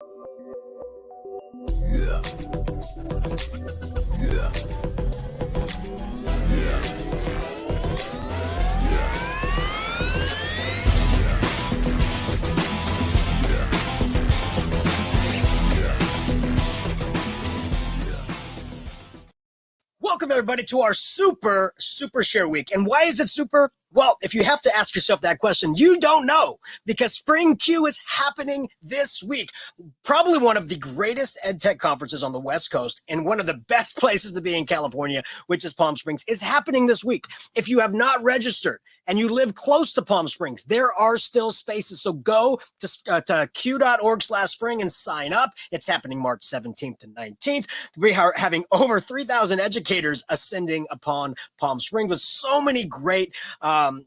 Yeah. Yeah. Yeah. Welcome everybody to our super share week. And why is it super? Well, if you have to ask yourself that question, you don't know, because Spring Q is happening this week. Probably one of the greatest ed tech conferences on the West Coast and one of the best places to be in California, which is Palm Springs, is happening this week. If you have not registered and you live close to Palm Springs, there are still spaces. So go to q.org/spring and sign up. It's happening March 17th and 19th. We are having over 3,000 educators ascending upon Palm Springs with so many great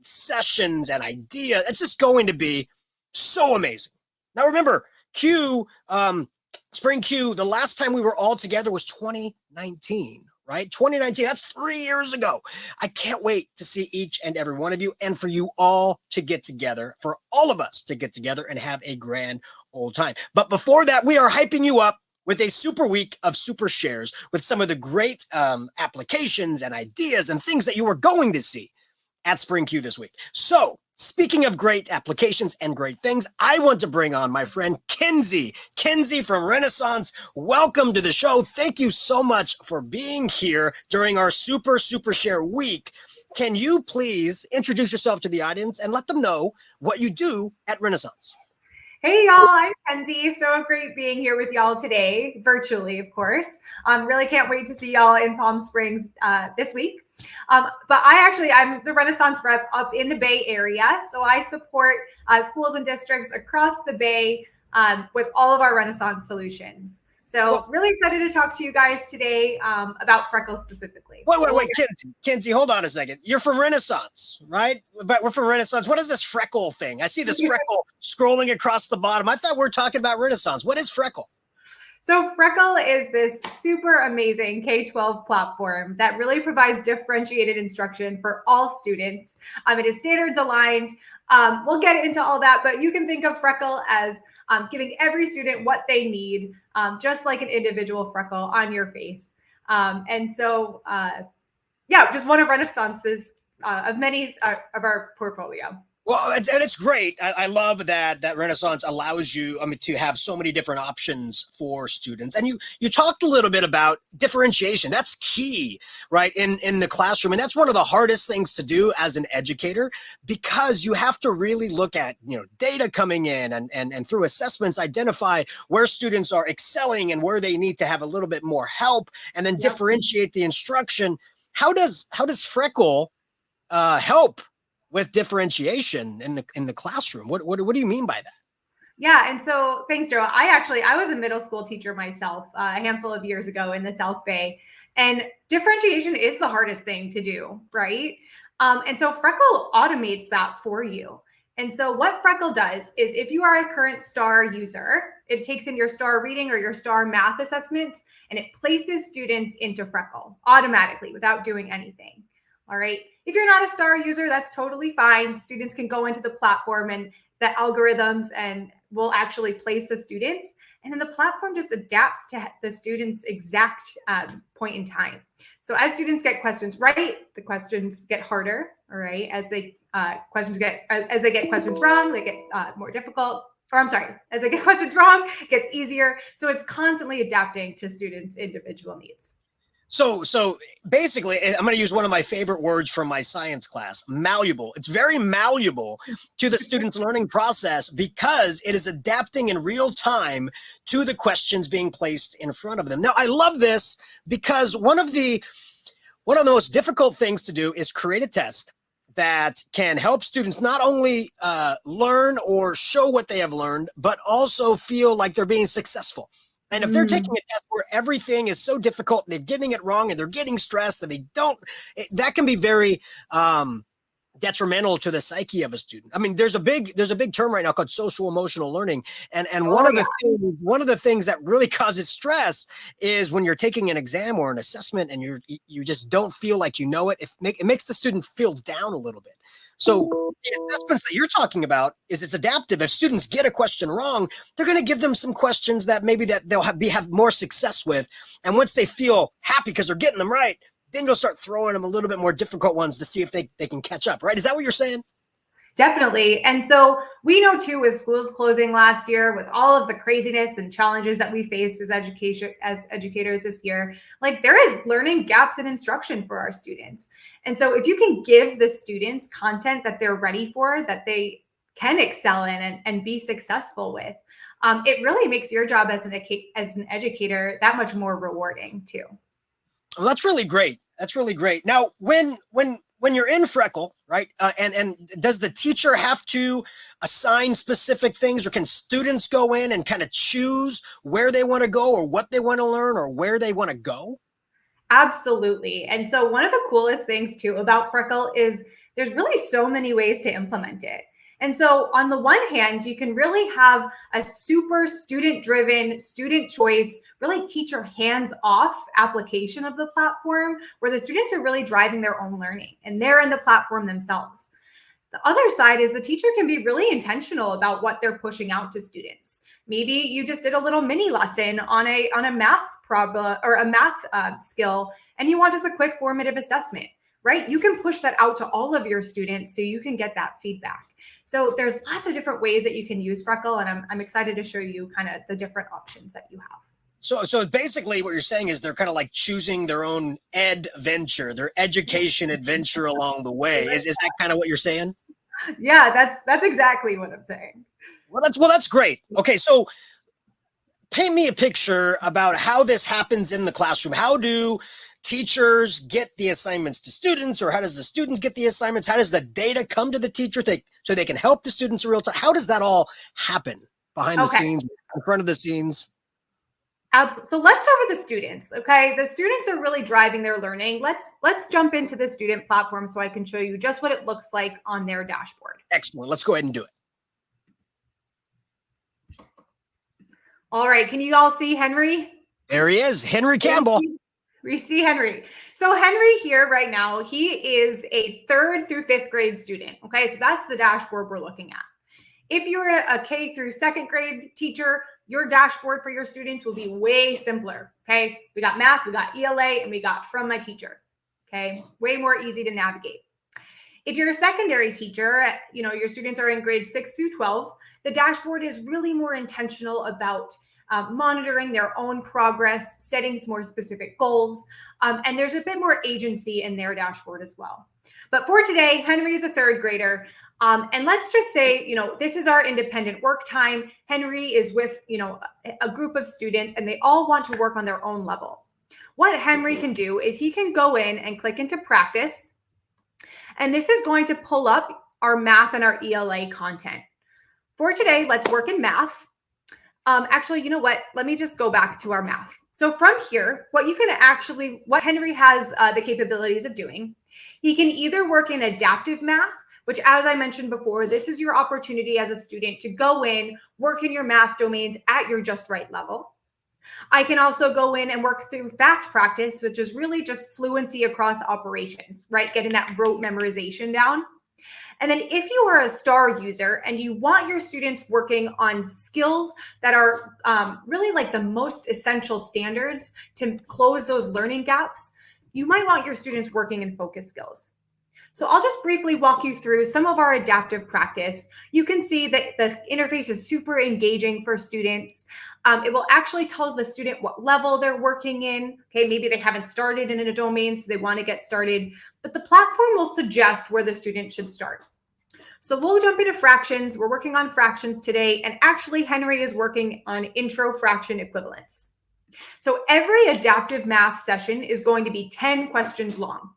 sessions and ideas. It's just going to be so amazing. Now, remember, Spring Q, the last time we were all together was 2019, right? 2019, that's 3 years ago. I can't wait to see each and every one of you and for you all to get together, for all of us to get together and have a grand old time. But before that, we are hyping you up with a super week of SuperShares with some of the great applications and ideas and things that you are going to see at Spring Q this week. So speaking of great applications and great things, I want to bring on my friend Kenzie. Kenzie from Renaissance, welcome to the show. Thank you so much for being here during our super share week. Can you please introduce yourself to the audience and let them know what you do at Renaissance? Hey y'all, I'm Kenzie. So great being here with y'all today, virtually, of course. Really can't wait to see y'all in Palm Springs this week. But I'm the Renaissance rep up in the Bay Area. So I support schools and districts across the Bay with all of our Renaissance solutions. So really excited to talk to you guys today about Freckles specifically. Wait, Kenzie, hold on a second. You're from Renaissance, right? But we're from Renaissance. What is this Freckle thing? I see this Freckle scrolling across the bottom. I thought we were talking about Renaissance. What is Freckle? So Freckle is this super amazing K-12 platform that really provides differentiated instruction for all students. It is standards aligned. We'll get into all that, but you can think of Freckle as giving every student what they need, just like an individual freckle on your face. Just one of Renaissance's of many of our portfolio. Well, it's great. I love that Renaissance allows you, to have so many different options for students. And you talked a little bit about differentiation. That's key, right, in the classroom. And that's one of the hardest things to do as an educator, because you have to really look at, data coming in and through assessments, identify where students are excelling and where they need to have a little bit more help, and then differentiate the instruction. How does Freckle help with differentiation in the classroom? What do you mean by that? Yeah, and so thanks, Joe. I was a middle school teacher myself a handful of years ago in the South Bay, and differentiation is the hardest thing to do, right? And so Freckle automates that for you. And so what Freckle does is, if you are a current STAR user, it takes in your STAR reading or your STAR math assessments, and it places students into Freckle automatically without doing anything. All right. If you're not a STAR user, that's totally fine. Students can go into the platform and the algorithms and will actually place the students. And then the platform just adapts to the student's exact point in time. So as students get questions right, the questions get harder. All right. As they get questions wrong, they get more difficult. As they get questions wrong, it gets easier. So it's constantly adapting to students' individual needs. So basically, I'm going to use one of my favorite words from my science class, malleable. It's very malleable to the student's learning process, because it is adapting in real time to the questions being placed in front of them. Now, I love this because one of the most difficult things to do is create a test that can help students not only learn or show what they have learned, but also feel like they're being successful. And if they're taking a test where everything is so difficult, and they're getting it wrong, and they're getting stressed, and that can be very detrimental to the psyche of a student. There's a big term right now called social emotional learning. And one of the things that really causes stress is when you're taking an exam or an assessment and you just don't feel like you know it. It makes the student feel down a little bit. So the assessments that you're talking about is it's adaptive. If students get a question wrong, they're going to give them some questions that maybe that they'll have more success with. And once they feel happy because they're getting them right, then you'll start throwing them a little bit more difficult ones to see if they can catch up, right? Is that what you're saying? Definitely. And so we know too, with schools closing last year, with all of the craziness and challenges that we faced as educators this year, like there is learning gaps in instruction for our students. And so if you can give the students content that they're ready for, that they can excel in and be successful with, it really makes your job as an educator that much more rewarding too. Well, that's really great. That's really great. Now, when you're in Freckle, right? And does the teacher have to assign specific things, or can students go in and kind of choose where they want to go, or what they want to learn, or where they want to go? Absolutely. And so one of the coolest things too about Freckle is there's really so many ways to implement it. And so on the one hand, you can really have a super student-driven, student choice, really teacher hands-off application of the platform where the students are really driving their own learning and they're in the platform themselves. The other side is the teacher can be really intentional about what they're pushing out to students. Maybe you just did a little mini lesson on a math problem or a math skill, and you want just a quick formative assessment, right? You can push that out to all of your students so you can get that feedback. So there's lots of different ways that you can use Freckle, and I'm excited to show you kind of the different options that you have. So basically what you're saying is they're kind of like choosing their own adventure, their education adventure along the way. Is that kind of what you're saying? Yeah, that's exactly what I'm saying. Well, that's great. Okay, so paint me a picture about how this happens in the classroom. How do teachers get the assignments to students, or how does the students get the assignments? How does the data come to the teacher so they can help the students in real time? How does that all happen behind the scenes, in front of the scenes? Absolutely. So let's start with the students. Okay. The students are really driving their learning. Let's jump into the student platform so I can show you just what it looks like on their dashboard. Excellent. Let's go ahead and do it. All right. Can you all see Henry? There he is, Henry Campbell. We see Henry. So Henry here right now, he is a 3rd through 5th grade student. Okay. So that's the dashboard we're looking at. If you're a K through 2nd grade teacher, your dashboard for your students will be way simpler. Okay. We got math, we got ELA, and we got from my teacher. Okay. Way more easy to navigate. If you're a secondary teacher, your students are in grades 6 through 12, the dashboard is really more intentional about monitoring their own progress, setting some more specific goals, and there's a bit more agency in their dashboard as well. But for today, Henry is a 3rd grader. And let's just say, this is our independent work time. Henry is with, a group of students, and they all want to work on their own level. What Henry can do is he can go in and click into practice. And this is going to pull up our math and our ELA content. For today, let's work in math. Actually, you know what? Let me just go back to our math. So from here, what Henry has the capabilities of doing, he can either work in adaptive math, which, as I mentioned before, this is your opportunity as a student to go in, work in your math domains at your just right level. I can also go in and work through fact practice, which is really just fluency across operations, right? Getting that rote memorization down. And then if you are a STAR user and you want your students working on skills that are really like the most essential standards to close those learning gaps, you might want your students working in focus skills. So I'll just briefly walk you through some of our adaptive practice. You can see that the interface is super engaging for students. It will actually tell the student what level they're working in. Okay, maybe they haven't started in a domain, so they want to get started, but the platform will suggest where the student should start. So we'll jump into fractions. We're working on fractions today, and actually Henry is working on intro fraction equivalence. So every adaptive math session is going to be 10 questions long.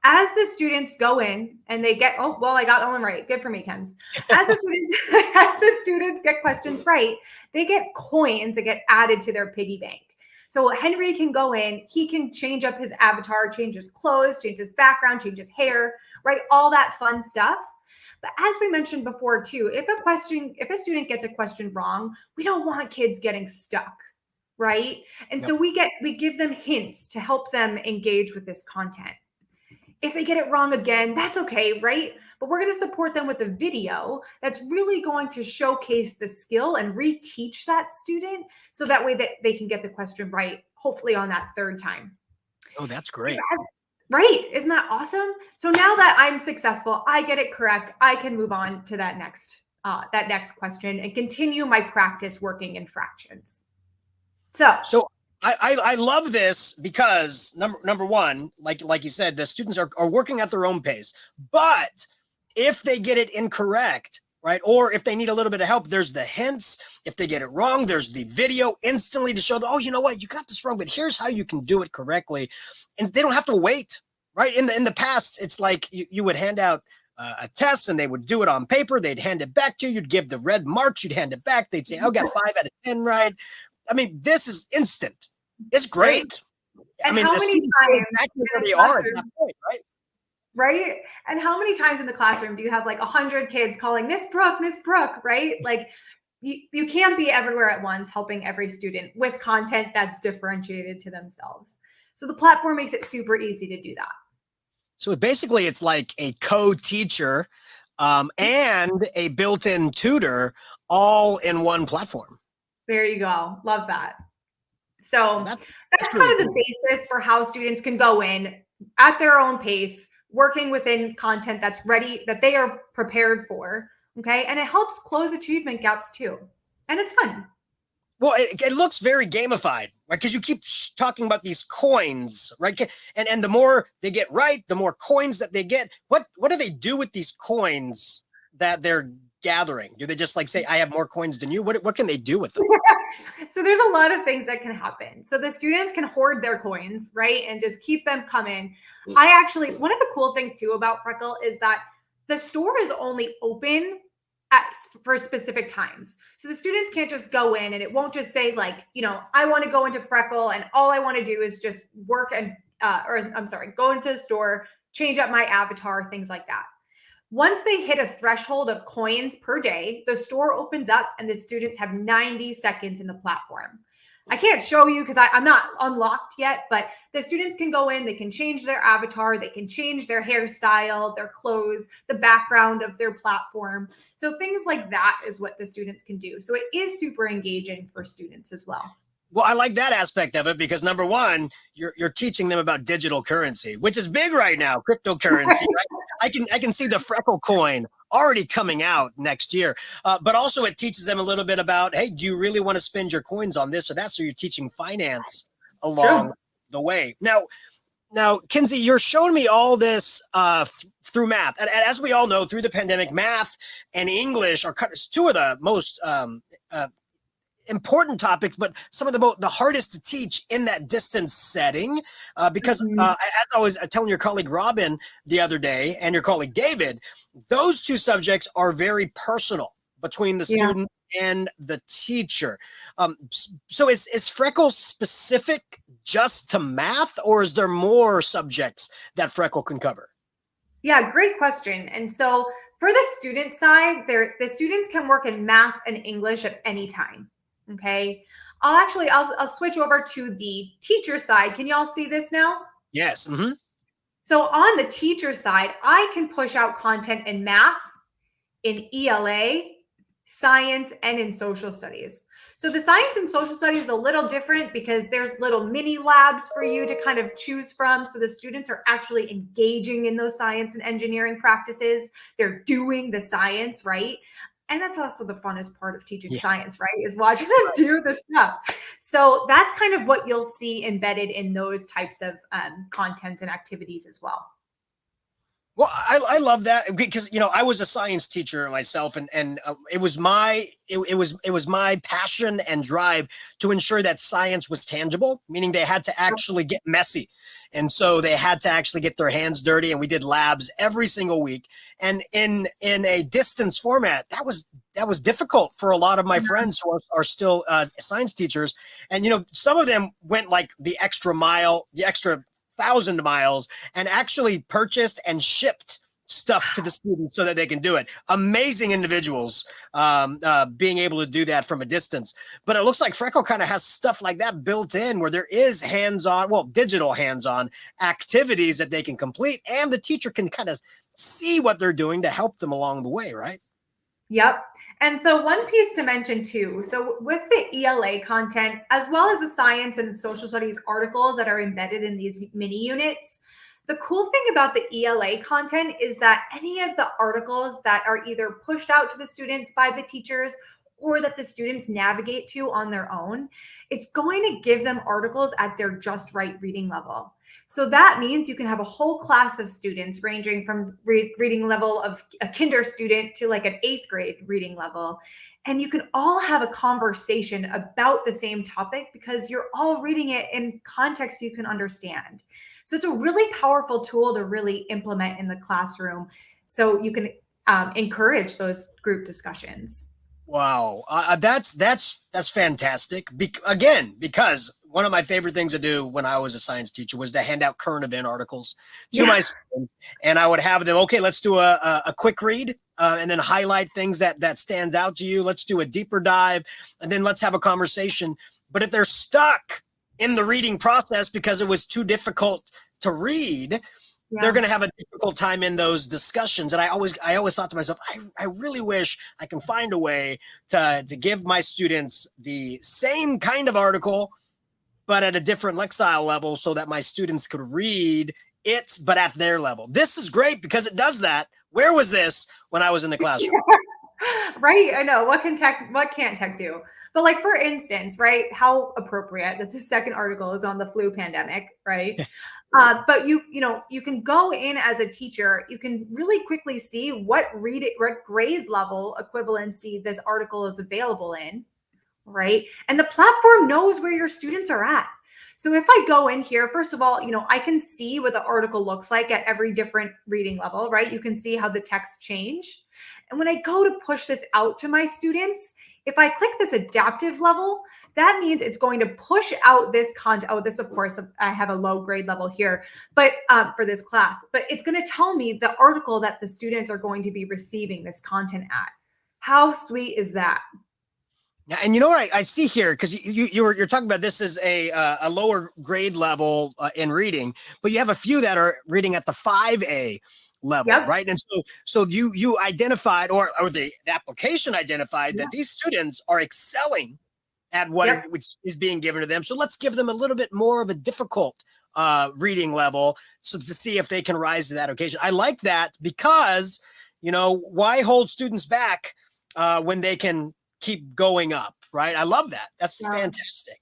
As the students go in and they get, oh, well, I got that one right. Good for me, Kenz. As the students get questions right, they get coins that get added to their piggy bank. So Henry can go in, he can change up his avatar, change his clothes, change his background, change his hair, right? All that fun stuff. But as we mentioned before too, if a student gets a question wrong, we don't want kids getting stuck, right? And so we give them hints to help them engage with this content. If they get it wrong again, that's okay, right? But we're going to support them with a video that's really going to showcase the skill and reteach that student so that way that they can get the question right, hopefully on that third time. Oh, that's great. Right. Isn't that awesome? So now that I'm successful, I get it correct. I can move on to that next question and continue my practice working in fractions. So I love this because number one, like you said, the students are working at their own pace. But if they get it incorrect, right, or if they need a little bit of help, there's the hints. If they get it wrong, there's the video instantly to show them, oh, you know what, you got this wrong, but here's how you can do it correctly. And they don't have to wait, right? In the past, it's like you would hand out a test and they would do it on paper. They'd hand it back to you. You'd give the red marks. You'd hand it back. They'd say, I got 5 out of 10 right. I mean, this is instant. It's great. And I mean, how many times exactly where they are at that point, right? Right. And how many times in the classroom do you have like 100 kids calling Miss Brooke, right? Like you can't be everywhere at once helping every student with content that's differentiated to themselves. So the platform makes it super easy to do that. So basically it's like a co-teacher and a built-in tutor all in one platform. There you go. Love that. So that's really kind of the basis for how students can go in at their own pace, working within content that's ready, that they are prepared for. Okay. And it helps close achievement gaps too. And it's fun. Well, it looks very gamified, right? Because you keep talking about these coins, right? And the more they get right, the more coins that they get. What do they do with these coins that they're gathering? Do they just like say, I have more coins than you? What can they do with them? So there's a lot of things that can happen. So the students can hoard their coins, right? And just keep them coming. One of the cool things too about Freckle is that the store is only open for specific times. So the students can't just go in and it won't just say like, I want to go into Freckle and all I want to do is just work and, go into the store, change up my avatar, things like that. Once they hit a threshold of coins per day, the store opens up and the students have 90 seconds in the platform. I can't show you because I'm not unlocked yet, but the students can go in, they can change their avatar, they can change their hairstyle, their clothes, the background of their platform. So things like that is what the students can do. So it is super engaging for students as well. Well, I like that aspect of it because number one, you're teaching them about digital currency, which is big right now, cryptocurrency, right? I can see the Freckle coin already coming out next year. But also it teaches them a little bit about, hey, do you really want to spend your coins on this or that? So you're teaching finance along the way. Now, Kenzie, you're showing me all this through math. And as we all know, through the pandemic, math and English are two of the most important topics, but some of the hardest to teach in that distance setting, because as I was telling your colleague Robin the other day and your colleague David, those two subjects are very personal between the student and the teacher. So is Freckle specific just to math, or is there more subjects that Freckle can cover? Yeah, great question. And so for the student side, the students can work in math and English at any time. Okay. I'll switch over to the teacher side. Can y'all see this now? Yes. Mm-hmm. So on the teacher side, I can push out content in math, in ELA, science, and in social studies. So the science and social studies is a little different because there's little mini labs for you to kind of choose from. So the students are actually engaging in those science and engineering practices. They're doing the science, right? And that's also the funnest part of teaching science, right? Is watching them do the stuff. So that's kind of what you'll see embedded in those types of content and activities as well. Well, I love that because, I was a science teacher myself, and it was my passion and drive to ensure that science was tangible, meaning they had to actually get messy. And so they had to actually get their hands dirty, and we did labs every single week. And in a distance format, that was difficult for a lot of my friends who are still science teachers. And, some of them went like the extra mile, the extra 1,000 miles, and actually purchased and shipped stuff to the students so that they can do it. Amazing individuals being able to do that from a distance. But it looks like Freckle kind of has stuff like that built in where there is hands-on, well, digital hands-on activities that they can complete, and the teacher can kind of see what they're doing to help them along the way, right? Yep. And so one piece to mention too, so with the ELA content, as well as the science and social studies articles that are embedded in these mini units, the cool thing about the ELA content is that any of the articles that are either pushed out to the students by the teachers or that the students navigate to on their own, it's going to give them articles at their just right reading level. So that means you can have a whole class of students ranging from reading level of a kinder student to like an 8th grade reading level. And you can all have a conversation about the same topic because you're all reading it in context you can understand. So it's a really powerful tool to really implement in the classroom so you can encourage those group discussions. Wow, that's fantastic. Again, because one of my favorite things to do when I was a science teacher was to hand out current event articles to my students, and I would have them, okay, let's do a quick read, and then highlight things that stands out to you. Let's do a deeper dive, and then let's have a conversation. But if they're stuck in the reading process because it was too difficult to read, they're going to have a difficult time in those discussions. And I always thought to myself, I really wish I can find a way to give my students the same kind of article, but at a different lexile level so that my students could read it, but at their level. This is great because it does that. Where was this when I was in the classroom? Right. I know. What can't tech do? But like, for instance, right, how appropriate that the second article is on the flu pandemic, right? But you can go in as a teacher, you can really quickly see what grade level equivalency this article is available in, right? And the platform knows where your students are at. So if I go in here, first of all, I can see what the article looks like at every different reading level, right? You can see how the text changed. And when I go to push this out to my students, if I click this adaptive level, that means it's going to push out this content. Oh, this, of course, I have a low grade level here, but for this class, but it's going to tell me the article that the students are going to be receiving this content at. How sweet is that? Yeah, and you know what I see here, because you're talking about this as a lower grade level in reading, but you have a few that are reading at the 5A level, right? And so you identified, or the application identified that these students are excelling at what is being given to them. So let's give them a little bit more of a difficult reading level, so to see if they can rise to that occasion. I like that because, why hold students back when they can keep going up, right? I love that. That's fantastic.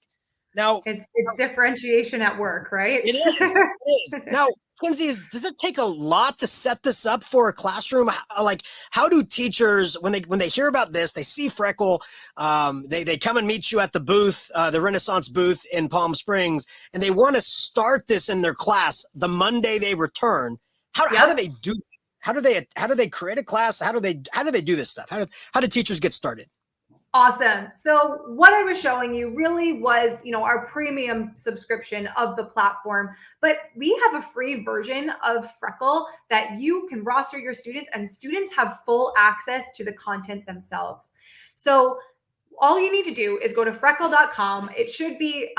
Now it's differentiation at work, right? It is. It is. Now, Kenzie, does it take a lot to set this up for a classroom? Like, how do teachers, when they hear about this, they see Freckle, they come and meet you at the booth, the Renaissance booth in Palm Springs, and they want to start this in their class the Monday they return? How do they do that? How do they create a class? How do they do this stuff? How do teachers get started? Awesome. So what I was showing you really was, our premium subscription of the platform, but we have a free version of Freckle that you can roster your students, and students have full access to the content themselves. So all you need to do is go to freckle.com. It should be,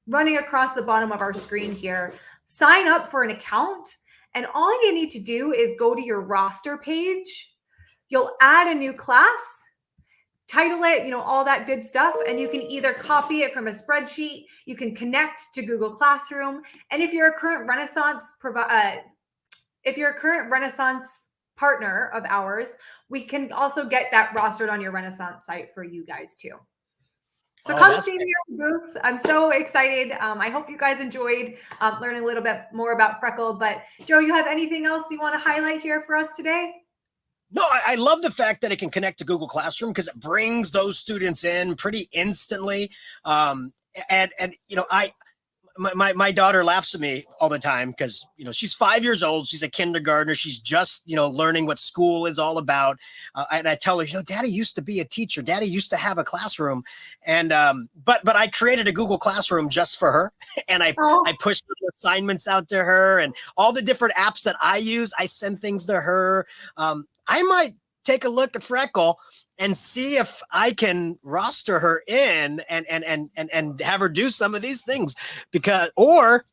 running across the bottom of our screen here. Sign up for an account, and all you need to do is go to your roster page. You'll add a new class, title it, all that good stuff. And you can either copy it from a spreadsheet, you can connect to Google Classroom. And if you're a current Renaissance partner of ours, we can also get that rostered on your Renaissance site for you guys too. So come see me at the booth. I'm so excited. I hope you guys enjoyed learning a little bit more about Freckle. But Joe, you have anything else you want to highlight here for us today? No, I love the fact that it can connect to Google Classroom because it brings those students in pretty instantly. my daughter laughs at me all the time because, she's 5 years old. She's a kindergartner. She's just, learning what school is all about. And I tell her, Daddy used to be a teacher. Daddy used to have a classroom. And, but I created a Google Classroom just for her. And I pushed the assignments out to her and all the different apps that I use. I send things to her. I might take a look at Freckle and see if I can roster her in and have her do some of these things, because or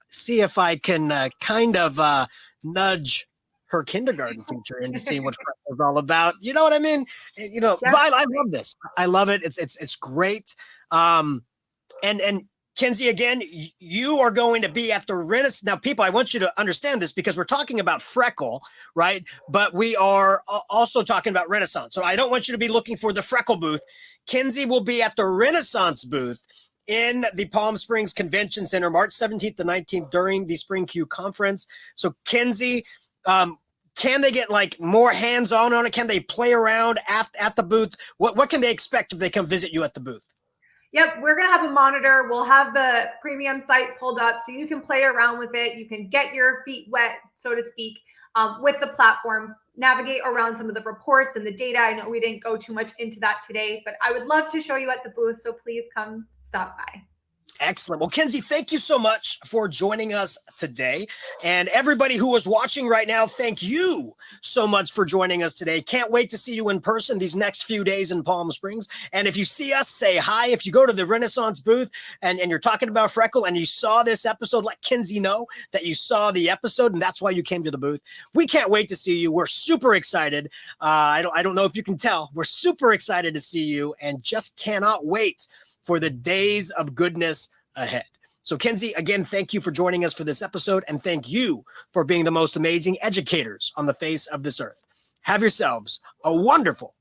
see if I can kind of nudge her kindergarten teacher into seeing what Freckle is all about. You know what I mean? But I love this. I love it. It's great. And Kenzie, again, you are going to be at the Renaissance. Now, people, I want you to understand this because we're talking about Freckle, right? But we are also talking about Renaissance. So I don't want you to be looking for the Freckle booth. Kenzie will be at the Renaissance booth in the Palm Springs Convention Center, March 17th to 19th during the Spring Q conference. So Kenzie, can they get like more hands-on on it? Can they play around at the booth? What can they expect if they come visit you at the booth? Yep, we're going to have a monitor. We'll have the premium site pulled up so you can play around with it. You can get your feet wet, so to speak, with the platform, navigate around some of the reports and the data. I know we didn't go too much into that today, but I would love to show you at the booth, so please come stop by. Excellent. Well, Kenzie, thank you so much for joining us today. And everybody who is watching right now, thank you so much for joining us today. Can't wait to see you in person these next few days in Palm Springs. And if you see us, say hi. If you go to the Renaissance booth and you're talking about Freckle and you saw this episode, let Kenzie know that you saw the episode and that's why you came to the booth. We can't wait to see you. We're super excited. I don't know if you can tell. We're super excited to see you and just cannot wait for the days of goodness ahead. So Kenzie, again, thank you for joining us for this episode, and thank you for being the most amazing educators on the face of this earth. Have yourselves a wonderful